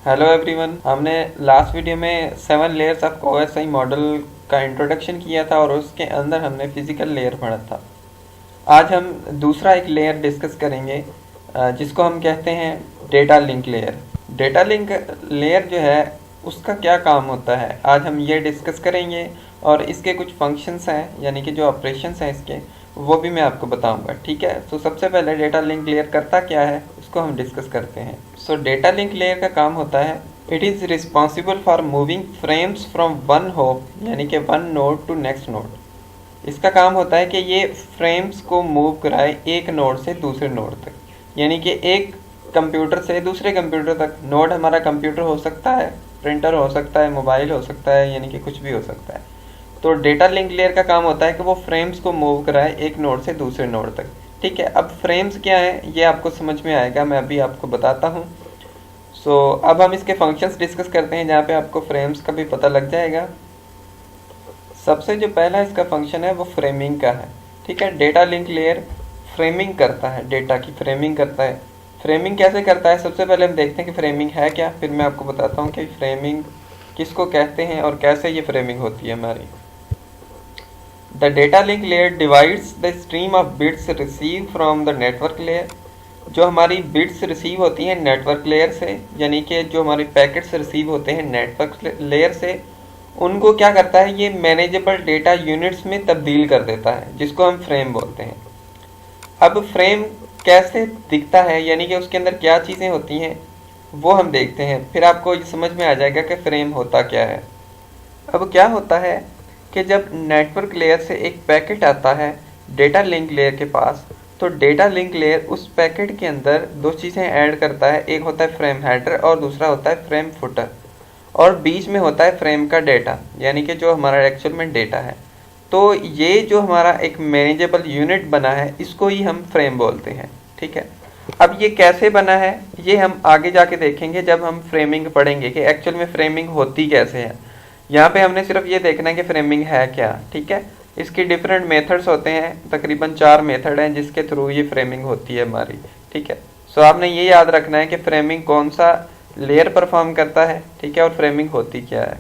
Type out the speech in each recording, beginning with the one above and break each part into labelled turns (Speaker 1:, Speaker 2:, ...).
Speaker 1: Hello everyone. हमने last video में 7 layers of OSI model का इंट्रोडक्शन किया था और उसके अंदर हमने फिजिकल लेयर पढ़ा था। आज हम दूसरा एक लेयर डिस्कस करेंगे जिसको हम कहते हैं data link layer. Data link layer जो है उसका क्या काम होता है आज हम ये डिस्कस करेंगे और इसके कुछ फंक्शंस हैं यानी कि जो ऑपरेशंस हैं इसके वो भी मैं आपको बताऊंगा। ठीक है, तो सबसे पहले डेटा लिंक लेयर करता क्या है उसको हम डिस्कस करते हैं। सो डेटा लिंक लेयर का काम होता है it is responsible for moving frames from one hop यानी कि one node to next node. इसका काम होता है कि ये फ्रेम्स को मूव कराए एक नोड से दूसरे नोड तक, यानी कि एक कंप्यूटर से दूसरे कंप्यूटर तक। नोड हमारा कंप्यूटर हो सकता है, प्रिंटर हो सकता है, मोबाइल हो सकता है, यानी कि कुछ भी हो सकता है। तो डेटा लिंक लेयर का काम होता है कि वो फ्रेम्स को मूव कराए एक नोड से दूसरे नोड तक। ठीक है, अब फ्रेम्स क्या है ये आपको समझ में आएगा, मैं अभी आपको बताता हूँ। सो अब हम इसके फंक्शंस डिस्कस करते हैं जहाँ पे आपको फ्रेम्स का भी पता लग जाएगा। सबसे जो पहला इसका फंक्शन है वो फ्रेमिंग का है। ठीक है, डेटा लिंक लेयर फ्रेमिंग करता है, डेटा की फ्रेमिंग करता है। फ्रेमिंग कैसे करता है सबसे पहले हम देखते हैं कि फ्रेमिंग है क्या, फिर मैं आपको बताता हूँ कि फ्रेमिंग किसको कहते हैं और कैसे ये फ्रेमिंग होती है हमारी। The data link layer divides the stream of bits received from the network layer। जो हमारी बिट्स रिसीव होती हैं नेटवर्क लेयर से, यानी कि जो हमारे पैकेट्स रिसीव होते हैं नेटवर्क लेयर से, उनको क्या करता है ये मैनेजेबल डेटा यूनिट्स में तब्दील कर देता है, जिसको हम फ्रेम बोलते हैं। अब फ्रेम कैसे दिखता है यानी कि उसके अंदर क्या चीज़ें होती हैं वो हम देखते हैं, फिर आपको ये समझ में आ जाएगा कि फ्रेम होता क्या है। अब क्या होता है कि जब नेटवर्क लेयर से एक पैकेट आता है डेटा लिंक लेयर के पास, तो डेटा लिंक लेयर उस पैकेट के अंदर दो चीज़ें ऐड करता है, एक होता है फ्रेम हेडर और दूसरा होता है फ्रेम फुटर, और बीच में होता है फ्रेम का डेटा यानी कि जो हमारा एक्चुअल में डेटा है। तो ये जो हमारा एक मैनेजेबल यूनिट बना है इसको ही हम फ्रेम बोलते हैं। ठीक है, अब ये कैसे बना है ये हम आगे जाके देखेंगे जब हम फ्रेमिंग पढ़ेंगे कि एक्चुअल में फ्रेमिंग होती कैसे है। यहाँ पे हमने सिर्फ ये देखना है कि फ्रेमिंग है क्या। ठीक है, इसकी डिफरेंट मेथड्स होते हैं, तकरीबन 4 मेथड हैं जिसके थ्रू ये फ्रेमिंग होती है हमारी। ठीक है, सो आपने ये याद रखना है कि फ्रेमिंग कौन सा लेयर परफॉर्म करता है, ठीक है, और फ्रेमिंग होती क्या है।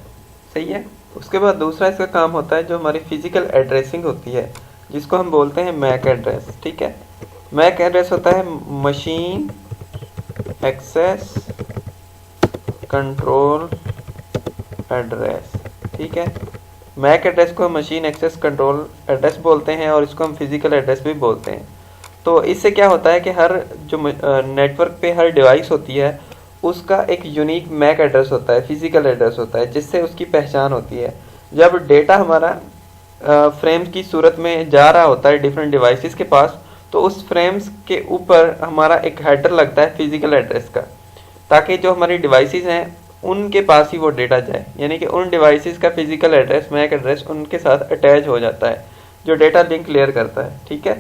Speaker 1: सही है, उसके बाद दूसरा इसका काम होता है जो हमारी फिजिकल एड्रेसिंग होती है जिसको हम बोलते हैं मैक एड्रेस। ठीक है, मैक एड्रेस होता है मशीन एक्सेस कंट्रोल एड्रेस। ठीक है, मैक एड्रेस को मशीन एक्सेस कंट्रोल एड्रेस बोलते हैं और इसको हम फिजिकल एड्रेस भी बोलते हैं। तो इससे क्या होता है कि हर जो नेटवर्क पे हर डिवाइस होती है उसका एक यूनिक मैक एड्रेस होता है, फिजिकल एड्रेस होता है, जिससे उसकी पहचान होती है। जब डेटा हमारा फ्रेम्स की सूरत में जा रहा होता है डिफरेंट डिवाइसेस के पास, तो उस फ्रेम्स के ऊपर हमारा एक हेडर लगता है फिजिकल एड्रेस का, ताकि जो हमारी डिवाइसेस हैं उनके पास ही वो डेटा जाए, यानी कि उन डिवाइसेस का फिजिकल एड्रेस मैक एड्रेस उनके साथ अटैच हो जाता है जो डेटा लिंक क्लियर करता है। ठीक है,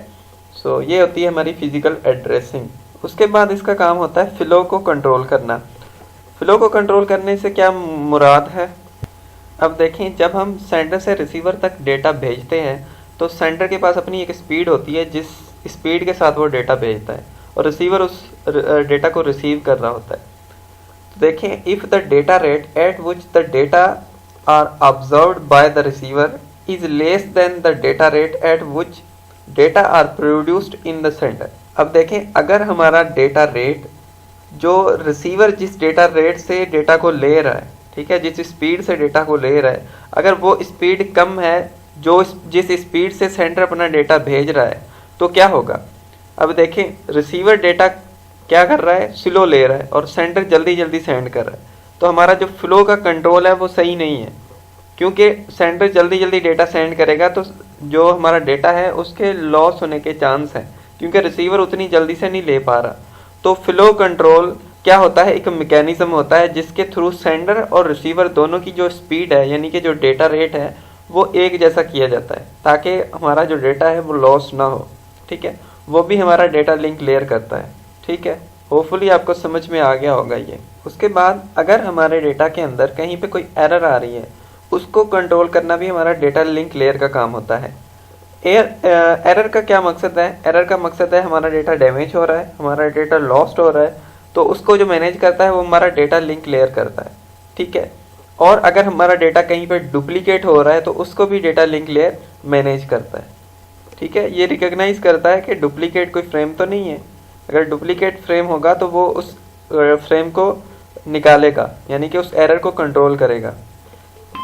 Speaker 1: सो ये होती है हमारी फिजिकल एड्रेसिंग। उसके बाद इसका काम होता है फ्लो को कंट्रोल करना। फ्लो को कंट्रोल करने से क्या मुराद है, अब देखें, जब हम सेंडर से रिसीवर तक डेटा भेजते हैं तो सेंडर के पास अपनी एक स्पीड होती है जिस स्पीड के साथ वो डेटा भेजता है, और रिसीवर उस डेटा को रिसीव कर रहा होता है। देखें, if the data rate at which the data are observed by the receiver is less than the data rate at which data are produced in the sender. अब देखें, अगर हमारा डेटा रेट, जो रिसीवर जिस डेटा रेट से data को ले रहा है, ठीक है, जिस स्पीड से डेटा को ले रहा है, अगर वो स्पीड कम है जो जिस स्पीड से सेंडर अपना डेटा भेज रहा है, तो क्या होगा। अब देखें, रिसीवर डेटा क्या कर रहा है, स्लो ले रहा है और सेंडर जल्दी जल्दी सेंड कर रहा है, तो हमारा जो फ्लो का कंट्रोल है वो सही नहीं है, क्योंकि सेंडर जल्दी जल्दी डेटा सेंड करेगा तो जो हमारा डेटा है उसके लॉस होने के चांस हैं, क्योंकि रिसीवर उतनी जल्दी से नहीं ले पा रहा। तो फ्लो कंट्रोल क्या होता है, एक मैकेनिज्म होता है जिसके थ्रू सेंडर और रिसीवर दोनों की जो स्पीड है यानी कि जो डेटा रेट है वो एक जैसा किया जाता है, ताकि हमारा जो डेटा है वो लॉस ना हो। ठीक है, वो भी हमारा डेटा लिंक क्लियर करता है। ठीक है, होपफुली आपको समझ में आ गया होगा ये। उसके बाद अगर हमारे डेटा के अंदर कहीं पे कोई एरर आ रही है उसको कंट्रोल करना भी हमारा डेटा लिंक लेयर का काम होता है। एरर का क्या मकसद है, एरर का मकसद है हमारा डेटा डैमेज हो रहा है, हमारा डेटा लॉस्ट हो रहा है, तो उसको जो मैनेज करता है वो हमारा डेटा लिंक लेयर करता है, ठीक है। और अगर हमारा डेटा कहीं पर डुप्लीकेट हो रहा है तो उसको भी डेटा लिंक लेयर मैनेज करता है, ठीक है। ये रिकॉग्नाइज करता है कि डुप्लीकेट कोई फ्रेम तो नहीं है। अगर डुप्लीकेट फ्रेम होगा तो वो उस फ्रेम को निकालेगा, यानी कि उस एरर को कंट्रोल करेगा।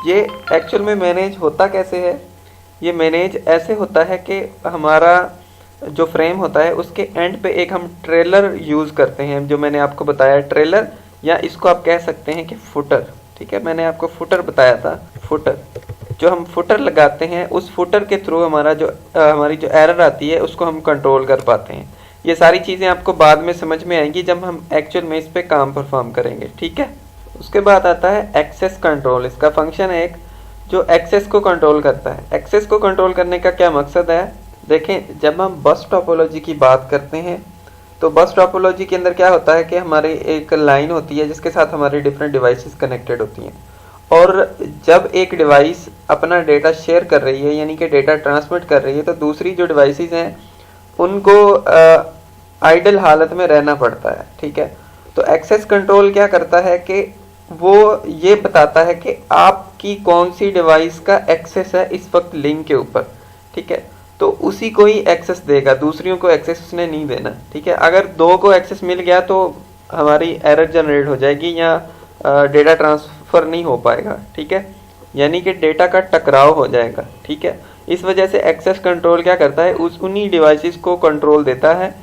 Speaker 1: ये एक्चुअल में मैनेज होता कैसे है? ये मैनेज ऐसे होता है कि हमारा जो फ्रेम होता है उसके एंड पे एक हम ट्रेलर यूज़ करते हैं, जो मैंने आपको बताया ट्रेलर, या इसको आप कह सकते हैं कि फुटर, ठीक है। मैंने आपको फुटर बताया था। फुटर, जो हम फुटर लगाते हैं उस फुटर के थ्रू हमारी जो एरर आती है उसको हम कंट्रोल कर पाते हैं। ये सारी चीज़ें आपको बाद में समझ में आएंगी जब हम एक्चुअल में इस पे काम परफॉर्म करेंगे, ठीक है। उसके बाद आता है एक्सेस कंट्रोल। इसका फंक्शन है एक जो एक्सेस को कंट्रोल करता है। एक्सेस को कंट्रोल करने का क्या मकसद है? देखें, जब हम बस टोपोलॉजी की बात करते हैं तो बस टोपोलॉजी के अंदर क्या होता है कि हमारी एक लाइन होती है जिसके साथ हमारी डिफरेंट डिवाइसेस कनेक्टेड होती हैं, और जब एक डिवाइस अपना डेटा शेयर कर रही है, यानी कि डेटा ट्रांसमिट कर रही है, तो दूसरी जो डिवाइसेस हैं उनको आइडल हालत में रहना पड़ता है, ठीक है। तो एक्सेस कंट्रोल क्या करता है कि वो ये बताता है कि आपकी कौन सी डिवाइस का एक्सेस है इस वक्त लिंक के ऊपर, ठीक है। तो उसी को ही एक्सेस देगा, दूसरियों को एक्सेस उसने नहीं देना, ठीक है। अगर दो को एक्सेस मिल गया तो हमारी एरर जनरेट हो जाएगी या डेटा ट्रांसफ़र नहीं हो पाएगा, ठीक है। यानी कि डेटा का टकराव हो जाएगा, ठीक है। इस वजह से एक्सेस कंट्रोल क्या करता है, उन्हीं डिवाइसेस को कंट्रोल देता है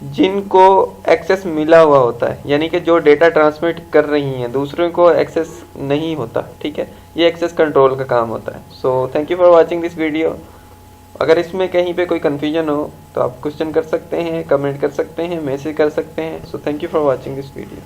Speaker 1: जिनको एक्सेस मिला हुआ होता है, यानी कि जो डेटा ट्रांसमिट कर रही हैं, दूसरों को एक्सेस नहीं होता, ठीक है। ये एक्सेस कंट्रोल का काम होता है। So thank you for watching this video. अगर इसमें कहीं पे कोई कन्फ्यूजन हो तो आप क्वेश्चन कर सकते हैं, कमेंट कर सकते हैं, मैसेज कर सकते हैं। So thank you for watching this video.